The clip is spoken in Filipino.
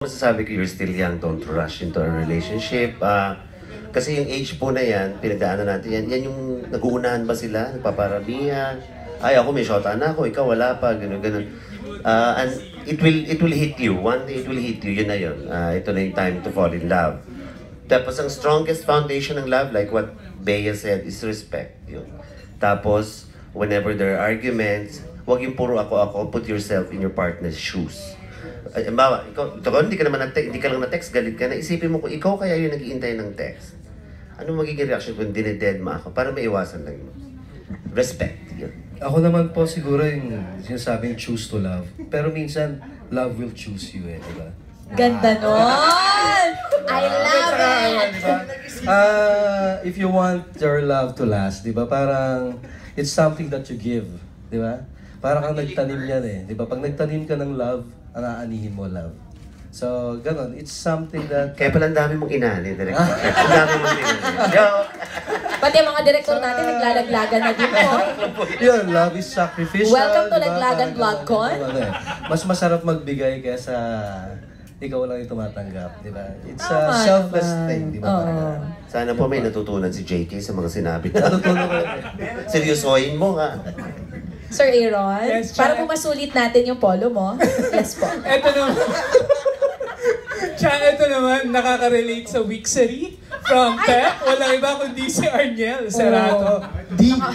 Masasabi ko, you're still young, don't rush into a relationship. Kasi yung age po na yan, pinagdaanan natin yan, yan yung nag-uunahan ba sila, nagpaparamihan. Ay, ako may shota na ako, ikaw wala pa, gano'n, gano'n. And it will hit you. One day it will hit you, yun na yun. Ito na yung time to fall in love. Tapos ang strongest foundation ng love, like what Bea said, is respect. Yun. Tapos, whenever there are arguments, huwag yung puro ako, put yourself in your partner's shoes. Bawa, ikaw, hindi ka lang na-text, galit ka na. Isipin mo kung ikaw kaya yung nag-iintay ng text. Ano magiging reaction kung dineded mo ako? Para maiwasan lang yun. Respect. Yun. Ako naman po siguro yung sinasabing choose to love. Pero minsan, love will choose you diba? Ganda nun! I love it! If you want your love to last, diba? Parang, it's something that you give. Diba? Parang kang nagtanim yan diba? Pag nagtanim ka ng love, anihin mo love. So, ganon. It's something that... Kaya pala ang dami mong inani, director. Ang dami mong inani. Pati ang mga direktor natin naglalaglagan na din po. Yun, love is sacrificial. Welcome to diba? Laglagan Vlogcon. Mas masarap magbigay kaysa ikaw lang yung tumatanggap, di ba? It's a selfless thing, di ba? Sana po may natutunan si JK sa mga sinabi. Natutunan ko. Seryosohin mo nga. Sir Aaron, yes, para po masulit natin yung polo mo. Yes po. Ito naman, nakaka-relate sa Wixery from Pep. Walang iba kundi si Arniel Serrato.